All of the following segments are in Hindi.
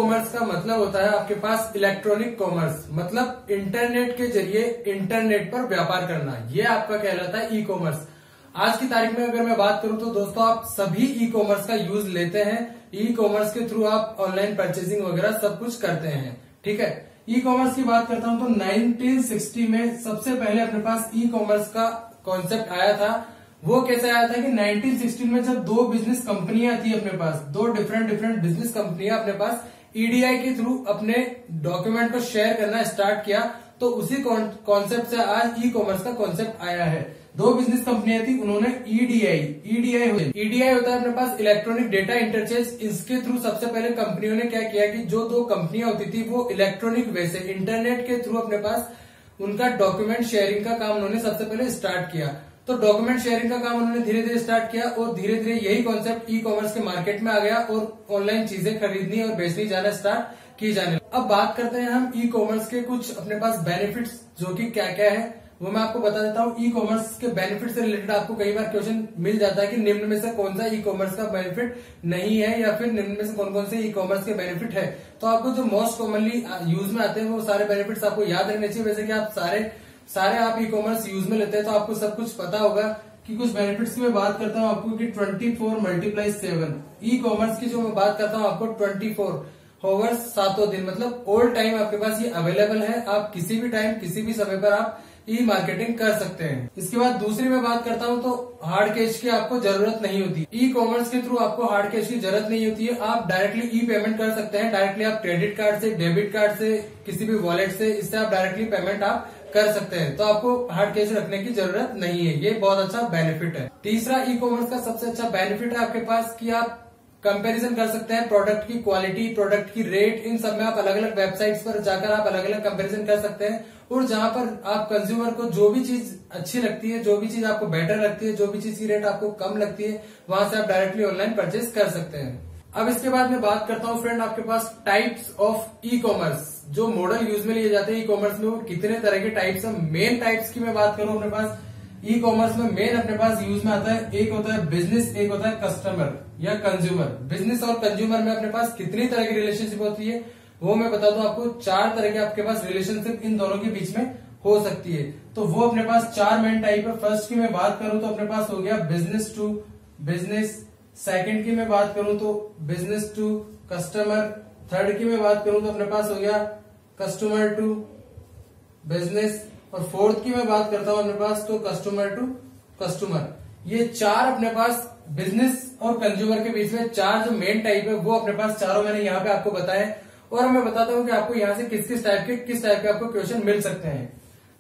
कॉमर्स का मतलब होता है आपके पास इलेक्ट्रॉनिक कॉमर्स, मतलब इंटरनेट के जरिए इंटरनेट पर व्यापार करना, ये आपका कहलाता है ई कॉमर्स। आज की तारीख में अगर मैं बात करूं तो दोस्तों आप सभी ई कॉमर्स का यूज लेते हैं। ई कॉमर्स के थ्रू आप ऑनलाइन परचेसिंग वगैरह सब कुछ करते हैं। ठीक है, ई कॉमर्स की बात करता हूं तो 1960 में सबसे पहले अपने पास ई कॉमर्स का कॉन्सेप्ट आया था। वो कैसे आया था कि 1916 में जब दो बिजनेस कंपनियां थी अपने पास, दो डिफरेंट बिजनेस कंपनियां अपने पास ईडीआई के थ्रू अपने डॉक्यूमेंट को शेयर करना स्टार्ट किया, तो उसी कॉन्सेप्ट से आज ई कॉमर्स का कॉन्सेप्ट आया है। दो बिजनेस कंपनियां थी, उन्होंने ईडीआई होता है अपने पास इलेक्ट्रॉनिक डेटा इंटरचेंज। इसके थ्रू सबसे पहले कंपनियों ने क्या किया कि जो दो कंपनियां होती थी वो इलेक्ट्रॉनिक वे से इंटरनेट के थ्रू अपने पास उनका डॉक्यूमेंट शेयरिंग का काम उन्होंने सबसे पहले स्टार्ट किया। तो डॉक्यूमेंट शेयरिंग का काम उन्होंने धीरे धीरे स्टार्ट किया और धीरे धीरे यही कॉन्सेप्ट ई कॉमर्स के मार्केट में आ गया और ऑनलाइन चीजें खरीदनी और बेचनी जाना स्टार्ट की जाने। अब बात करते हैं हम ई कॉमर्स के कुछ अपने पास बेनिफिट्स, जो कि क्या क्या है वो मैं आपको बता देता हूँ। ई कॉमर्स के बेनिफिट से रिलेटेड आपको कई बार क्वेश्चन मिल जाता है कि निम्न में से कौन सा ई कॉमर्स का बेनिफिट नहीं है, या फिर निम्न में से कौन कौन से ई कॉमर्स के बेनिफिट है। तो आपको जो मोस्ट कॉमनली यूज में आते हैं वो सारे बेनिफिट्स आपको याद रहने चाहिए। वैसे कि आप सारे आप ई कॉमर्स यूज में लेते हैं तो आपको सब कुछ पता होगा कि कुछ बेनिफिट्स की मैं बात करता हूँ आपको कि 24x7 ई कॉमर्स की जो मैं बात करता हूँ आपको 24 होवर्स, सातों दिन, मतलब ऑल टाइम आपके पास ये अवेलेबल है। आप किसी भी टाइम किसी भी समय पर आप ई मार्केटिंग कर सकते हैं। इसके बाद दूसरी मैं बात करता हूँ तो हार्ड कैश की आपको जरूरत नहीं होती। ई कॉमर्स के थ्रू आपको हार्ड कैश की जरूरत नहीं होती है। आप डायरेक्टली ई पेमेंट कर सकते हैं। डायरेक्टली आप क्रेडिट कार्ड से, डेबिट कार्ड से, किसी भी वॉलेट से, इससे आप डायरेक्टली पेमेंट आप कर सकते हैं। तो आपको हार्ड कैश रखने की जरूरत नहीं है। ये बहुत अच्छा बेनिफिट है। तीसरा ई कॉमर्स का सबसे अच्छा बेनिफिट है आपके पास कि आप कंपैरिजन कर सकते हैं प्रोडक्ट की क्वालिटी, प्रोडक्ट की रेट, इन सब में आप अलग अलग वेबसाइट्स पर जाकर आप अलग अलग कंपैरिजन कर सकते हैं। और जहां पर आप कंज्यूमर को जो भी चीज अच्छी लगती है, जो भी चीज आपको बेटर लगती है, जो भी चीज की रेट आपको कम लगती है, वहां से आप डायरेक्टली ऑनलाइन परचेज कर सकते हैं। अब इसके बाद मैं बात करता हूँ फ्रेंड आपके पास टाइप्स ऑफ ई कॉमर्स, जो मॉडल यूज में लिए जाते हैं ई कॉमर्स में, वो कितने तरह के टाइप्स है। मेन टाइप्स की मैं बात करूं अपने पास ई कॉमर्स में मेन अपने पास यूज में आता है, एक होता है बिजनेस, एक होता है कस्टमर या कंज्यूमर। बिजनेस और कंज्यूमर में अपने पास कितनी तरह की रिलेशनशिप होती है वो मैं बता दूं आपको। 4 तरह के आपके पास रिलेशनशिप इन दोनों के बीच में हो सकती है। तो वो अपने पास 4 मेन टाइप है। फर्स्ट की मैं बात करूं तो अपने पास हो गया बिजनेस टू बिजनेस। सेकंड की मैं बात करूं तो बिजनेस टू कस्टमर। थर्ड की मैं बात करूं तो अपने पास हो गया कस्टमर टू बिजनेस। और फोर्थ की मैं बात करता हूं अपने पास तो कस्टमर टू कस्टमर। ये 4 अपने पास बिजनेस और कंज्यूमर के बीच में 4 जो मेन टाइप है वो अपने पास चारों मैंने यहाँ पे आपको बताए। और मैं बताता हूँ कि आपको यहाँ से किस टाइप के आपको क्वेश्चन मिल सकते हैं।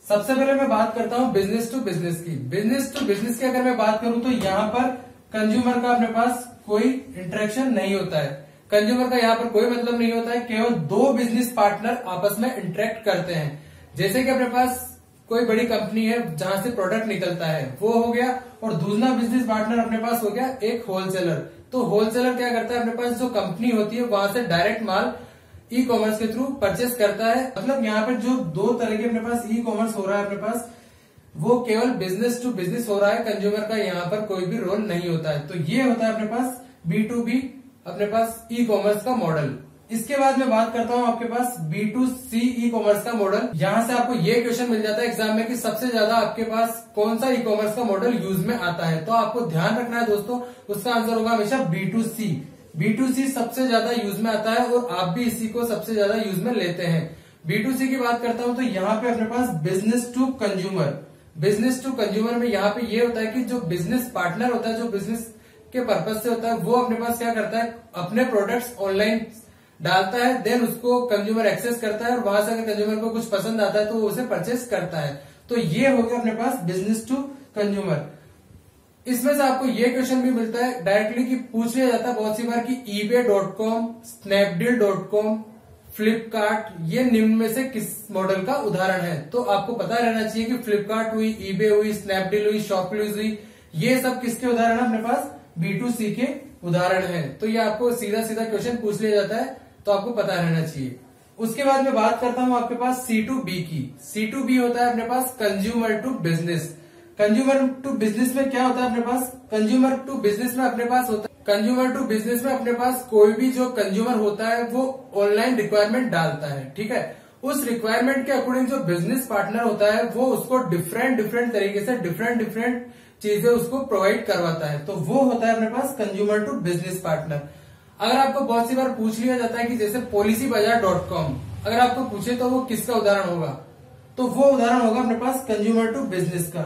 सबसे पहले मैं बात करता हूँ बिजनेस टू बिजनेस की। बिजनेस टू बिजनेस की अगर मैं बात करूँ तो यहाँ पर कंज्यूमर का अपने पास कोई इंटरेक्शन नहीं होता है। कंज्यूमर का यहाँ पर कोई मतलब नहीं होता है, केवल 2 बिजनेस पार्टनर आपस में इंटरेक्ट करते हैं। जैसे कि अपने पास कोई बड़ी कंपनी है जहां से प्रोडक्ट निकलता है वो हो गया, और दूसरा बिजनेस पार्टनर अपने पास हो गया एक होलसेलर। तो होलसेलर क्या करता है, अपने पास जो कंपनी होती है वहां से डायरेक्ट माल ई कॉमर्स के थ्रू परचेस करता है। मतलब यहाँ पर जो 2 तरह के अपने पास ई कॉमर्स हो रहा है अपने पास, वो केवल बिजनेस टू बिजनेस हो रहा है। कंज्यूमर का यहाँ पर कोई भी रोल नहीं होता है। तो ये होता है अपने पास B2B अपने पास ई कॉमर्स का मॉडल। इसके बाद मैं बात करता हूँ आपके पास B2C ई कॉमर्स का मॉडल। यहाँ से आपको ये क्वेश्चन मिल जाता है एग्जाम में कि सबसे ज्यादा आपके पास कौन सा ई कॉमर्स का मॉडल यूज में आता है। तो आपको ध्यान रखना है दोस्तों, उसका आंसर होगा हमेशा B2C। B2C सबसे ज्यादा यूज में आता है और आप भी इसी को सबसे ज्यादा यूज में लेते हैं। B2C की बात करता हूँ तो यहाँ पे अपने पास business to consumer. Business to consumer में यहाँ पे ये होता है कि जो बिजनेस पार्टनर होता है, जो बिजनेस के पर्पज से होता है, वो अपने पास क्या करता है, अपने प्रोडक्ट्स ऑनलाइन डालता है, देन उसको कंज्यूमर एक्सेस करता है और वहां से अगर कंज्यूमर को कुछ पसंद आता है तो वो उसे परचेस करता है। तो ये हो गया अपने पास बिजनेस टू कंज्यूमर। इसमें से आपको ये क्वेश्चन भी मिलता है डायरेक्टली कि पूछ लिया जाता है बहुत सी बार कि ebay.com, snapdeal.com, फ्लिपकार्ट ये निम्न में से किस मॉडल का उदाहरण है। तो आपको पता रहना चाहिए कि फ्लिपकार्ट हुई, ईबे हुई, स्नैपडील हुई, शॉपक्लूज हुई, ये सब किसके उदाहरण है, अपने पास B2C के उदाहरण है। तो ये आपको सीधा सीधा क्वेश्चन पूछ लिया जाता है, तो आपको पता रहना चाहिए। उसके बाद में बात करता हूं आपके पास C2B की। C2B होता है अपने पास consumer to business. Consumer to business में क्या होता है अपने पास, कंज्यूमर टू बिजनेस में अपने पास होता है कंज्यूमर टू बिजनेस में अपने पास कोई भी जो कंज्यूमर होता है वो ऑनलाइन रिक्वायरमेंट डालता है, ठीक है। उस रिक्वायरमेंट के अकॉर्डिंग जो बिजनेस पार्टनर होता है वो उसको डिफरेंट तरीके से डिफरेंट चीजें उसको प्रोवाइड करवाता है, तो वो होता है अपने पास कंज्यूमर टू बिजनेस पार्टनर। अगर आपको बहुत सी बार पूछ लिया जाता है कि जैसे policybazaar.com, अगर आपको पूछे तो वो किसका उदाहरण होगा, तो वो उदाहरण होगा अपने पास कंज्यूमर टू बिजनेस का।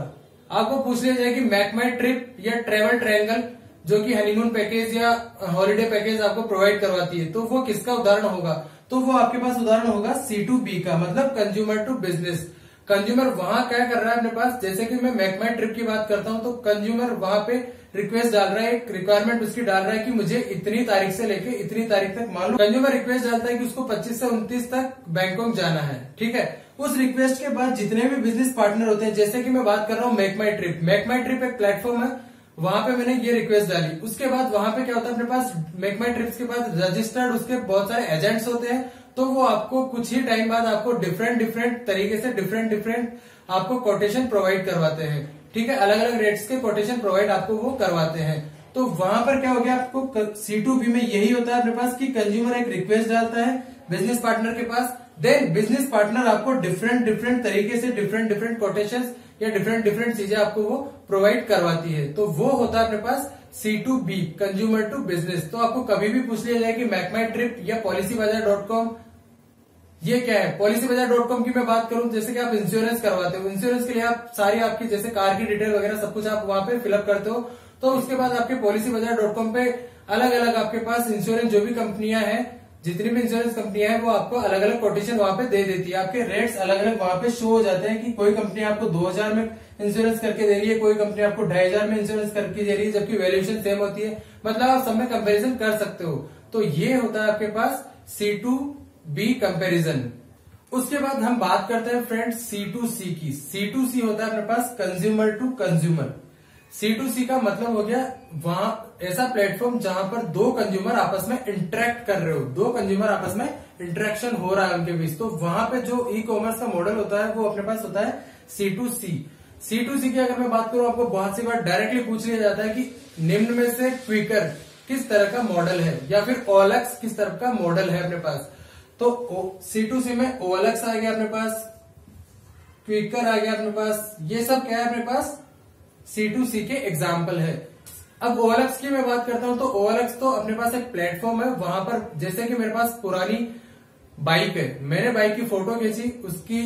आपको पूछ लिया जाए कि मेक माई ट्रिप या ट्रेवल ट्रायंगल जो कि हनीमून पैकेज या हॉलिडे पैकेज आपको प्रोवाइड करवाती है, तो वो किसका उदाहरण होगा, तो वो आपके पास उदाहरण होगा C2B का, मतलब कंज्यूमर टू बिजनेस। कंज्यूमर वहां क्या कर रहा है अपने पास, जैसे कि मैं मेक माई ट्रिप की बात करता हूं तो कंज्यूमर वहां पे रिक्वेस्ट डाल रहा है, एक रिक्वायरमेंट उसकी डाल रहा है कि मुझे इतनी तारीख से लेके इतनी तारीख तक, मान लो कंज्यूमर रिक्वेस्ट डालता है कि उसको 25 से 29 तक बैंकॉक जाना है, ठीक है। उस रिक्वेस्ट के बाद जितने भी बिजनेस पार्टनर होते हैं, जैसे कि मैं बात कर रहा हूँ मेक माई ट्रिप एक प्लेटफॉर्म है, वहां पे मैंने ये रिक्वेस्ट डाली, उसके बाद वहां पे क्या होता है अपने पास मेक माई ट्रिप्स के बाद रजिस्टर्ड उसके बहुत सारे एजेंट्स होते हैं, तो वो आपको कुछ ही टाइम बाद आपको डिफरेंट तरीके से डिफरेंट आपको कोटेशन प्रोवाइड करवाते हैं, ठीक है। अलग अलग रेट्स के कोटेशन प्रोवाइड आपको वो करवाते हैं। तो वहां पर क्या हो गया, आपको C2B में यही होता है अपने पास कि कंज्यूमर एक रिक्वेस्ट डालता है बिजनेस पार्टनर के पास, देन बिजनेस पार्टनर आपको डिफरेंट तरीके से डिफरेंट कोटेशंस या डिफरेंट चीजें आपको वो प्रोवाइड करवाती है, तो वो होता है अपने पास C2B, कंज्यूमर टू बिजनेस। तो आपको कभी भी पूछ लिया जाए कि मेक माई ट्रिप या policybazaar.com ये क्या है। policybazaar.com की मैं बात करूं, जैसे कि आप इंश्योरेंस करवाते हो, इंश्योरेंस के लिए आप सारी आपकी जैसे कार की डिटेल वगैरह सब कुछ आप वहां पे फिलअप करते हो, तो उसके बाद आपके policybazaar.com पे अलग अलग आपके पास इंश्योरेंस जो भी कंपनियां हैं, जितनी भी इंश्योरेंस कंपनियां हैं, वो आपको अलग अलग कोटेशन वहां पे दे देती है, आपके रेट्स अलग अलग वहां पे शो हो जाते हैं कि कोई कंपनी आपको 2000 में इंश्योरेंस करके दे रही है, कोई कंपनी आपको 2500 में इंश्योरेंस करके दे रही है, जबकि वैल्यूएशन सेम होती है, मतलब आप सब में कंपेरिजन कर सकते हो। तो ये होता है आपके पास C2B कंपेरिजन। उसके बाद हम बात करते हैं फ्रेंड्स C2C की। C2C होता है अपने पास कंज्यूमर टू कंज्यूमर। C2C का मतलब हो गया वहां ऐसा प्लेटफॉर्म जहां पर दो कंज्यूमर आपस में इंटरेक्ट कर रहे हो, दो कंज्यूमर आपस में इंटरेक्शन हो रहा है उनके बीच, तो वहां पे जो ई कॉमर्स का मॉडल होता है वो अपने पास होता है C2C। C2C की अगर मैं बात करूं, आपको बहुत सी बार डायरेक्टली पूछ लिया जाता है कि निम्न में से क्विकर किस तरह का मॉडल है, या फिर OLX किस तरह का मॉडल है अपने पास, तो C2C में OLX आ गया अपने पास, क्विकर आ गया अपने पास, ये सब क्या है अपने पास C2C के एग्जाम्पल है। अब OLX की मैं बात करता हूं, तो OLX तो अपने पास एक प्लेटफॉर्म है, वहां पर जैसे कि मेरे पास पुरानी बाइक है, मैंने बाइक की फोटो खींची, उसकी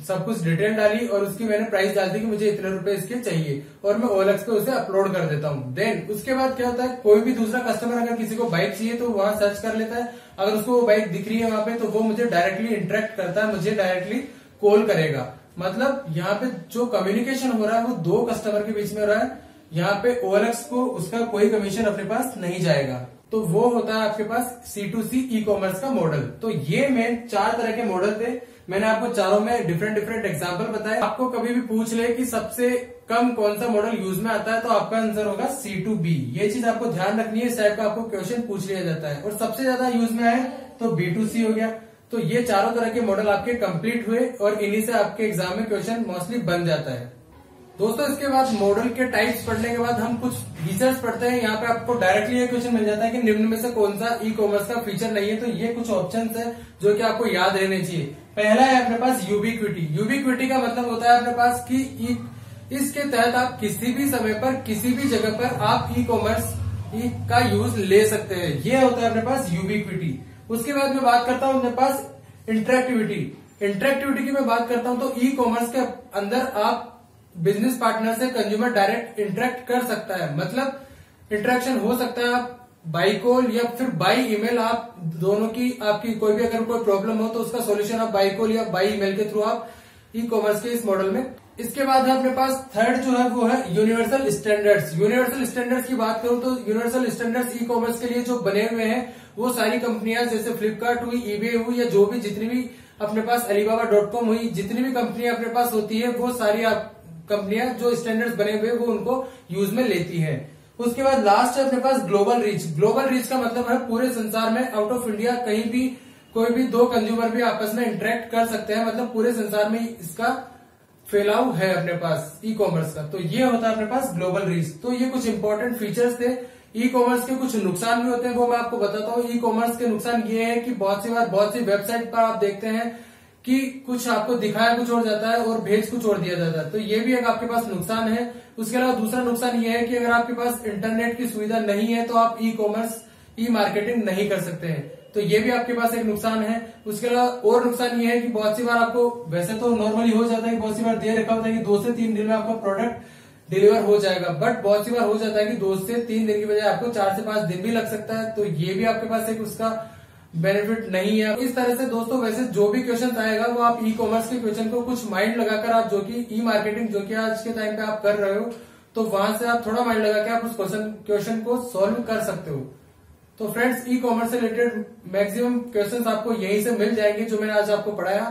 सब कुछ डिटेल डाली और उसकी मैंने प्राइस डाल दी कि मुझे इतने रुपए इसके चाहिए, और मैं OLX पे उसे अपलोड कर देता हूं। देन उसके बाद क्या होता है, कोई भी दूसरा कस्टमर अगर किसी को बाइक चाहिए तो वहां सर्च कर लेता है, अगर उसको वो बाइक दिख रही है वहां पे तो वो मुझे डायरेक्टली इंटरेक्ट करता है, मुझे डायरेक्टली कॉल करेगा। मतलब यहाँ पे जो कम्युनिकेशन हो रहा है वो दो कस्टमर के बीच में हो रहा है, यहाँ पे OLX को उसका कोई कमीशन अपने पास नहीं जाएगा। तो वो होता है आपके पास C2C ई कॉमर्स का मॉडल। तो ये मैं 4 तरह के मॉडल थे, मैंने आपको चारों में डिफरेंट एग्जांपल बताए। आपको कभी भी पूछ ले कि सबसे कम कौन सा मॉडल यूज में आता है, तो आपका आंसर होगा C2B। ये चीज आपको ध्यान रखनी है, इस टाइप का आपको क्वेश्चन पूछ लिया जाता है। और सबसे ज्यादा यूज में आए तो B2C हो गया। तो ये चारों तरह के मॉडल आपके कंप्लीट हुए और इन्हीं से आपके एग्जाम में क्वेश्चन मोस्टली बन जाता है। दोस्तों इसके बाद मॉडल के टाइप्स पढ़ने के बाद हम कुछ फीचर्स पढ़ते हैं। यहाँ पे आपको डायरेक्टली ये क्वेश्चन मिल जाता है कि निम्न में से कौन सा ई कॉमर्स का फीचर नहीं है, तो ये कुछ ऑप्शंस है जो कि आपको याद रहने चाहिए। पहला है अपने पास यूबिक्विटी। यूबिक्विटी का मतलब होता है अपने पास कि इसके तहत आप किसी भी समय पर किसी भी जगह पर आप ई कॉमर्स का यूज ले सकते हैं, ये होता है अपने पास यूबिक्विटी। उसके बाद मैं बात करता हूँ अपने पास इंटरेक्टिविटी। इंटरेक्टिविटी की मैं बात करता हूं तो ई कॉमर्स के अंदर आप बिजनेस पार्टनर से कंज्यूमर डायरेक्ट इंटरेक्ट कर सकता है, मतलब इंटरेक्शन हो सकता है आप बाई कॉल या फिर बाई ईमेल, आप दोनों की आपकी कोई भी अगर कोई प्रॉब्लम हो तो उसका सॉल्यूशन आप बाई कॉल या बाई ईमेल के थ्रू आप ई कॉमर्स के इस मॉडल में। इसके बाद है अपने पास थर्ड जो है वो है यूनिवर्सल स्टैंडर्ड्स। यूनिवर्सल स्टैंडर्ड्स की बात करूं तो यूनिवर्सल स्टैंडर्ड्स ई कॉमर्स के लिए जो बने हुए हैं वो सारी कंपनियां जैसे फ्लिपकार्ट हुई, ईबे हुई, या जो भी जितनी भी अपने पास alibaba.com हुई, जितनी भी कंपनियां अपने पास होती है वो सारी कंपनियां जो स्टैंडर्ड्स बने हुए वो उनको यूज में लेती है। उसके बाद लास्ट है अपने पास ग्लोबल रीच। ग्लोबल रीच का मतलब है पूरे संसार में आउट ऑफ इंडिया कहीं भी कोई भी दो कंज्यूमर भी आपस में इंटरेक्ट कर सकते हैं, मतलब पूरे संसार में इसका फैलाव है अपने पास ई कॉमर्स का। तो ये होता है अपने पास ग्लोबल रीच। तो ये कुछ इंपॉर्टेंट फीचर्स थे ई कॉमर्स के कुछ नुकसान भी होते हैं, वो मैं आपको बताता हूँ। ई कॉमर्स के नुकसान ये है कि बहुत सी वेबसाइट पर आप देखते हैं कि कुछ आपको दिखाया कुछ और जाता है और भेज कुछ और दिया जाता है, तो ये भी एक आपके पास नुकसान है। उसके अलावा दूसरा नुकसान ये है कि अगर आपके पास इंटरनेट की सुविधा नहीं है तो आप ई कॉमर्स ई मार्केटिंग नहीं कर सकते हैं, तो ये भी आपके पास एक नुकसान है। उसके अलावा और नुकसान ये है कि बहुत सी बार आपको, वैसे तो नॉर्मली हो जाता है कि बहुत सी बार दे रखा होता है कि 2 से 3 दिन में आपका प्रोडक्ट डिलीवर हो जाएगा, बट बहुत सी बार हो जाता है कि 2 से 3 दिन की बजाय आपको 4 से 5 दिन भी लग सकता है, तो ये भी आपके पास एक उसका बेनिफिट नहीं है। इस तरह से दोस्तों वैसे जो भी क्वेश्चन आएगा वो आप ई कॉमर्स के क्वेश्चन को कुछ माइंड लगाकर आप, जो कि ई मार्केटिंग जो कि आज के टाइम पे आप कर रहे हो, तो वहां से आप थोड़ा माइंड लगा के आप उस क्वेश्चन को सॉल्व कर सकते हो। तो फ्रेंड्स, ई कॉमर्स से रिलेटेड मैक्सिमम क्वेश्चंस आपको यहीं से मिल जाएंगे जो मैंने आज आपको पढ़ाया।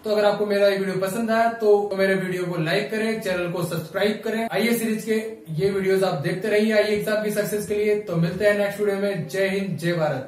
तो अगर आपको मेरा ये वीडियो पसंद आया तो मेरे वीडियो को लाइक करें, चैनल को सब्सक्राइब करें। आइए सीरीज के ये वीडियोस आप देखते रहिए, आइए एग्जाम की सक्सेस के लिए। तो मिलते हैं नेक्स्ट वीडियो में। जय हिंद, जय भारत।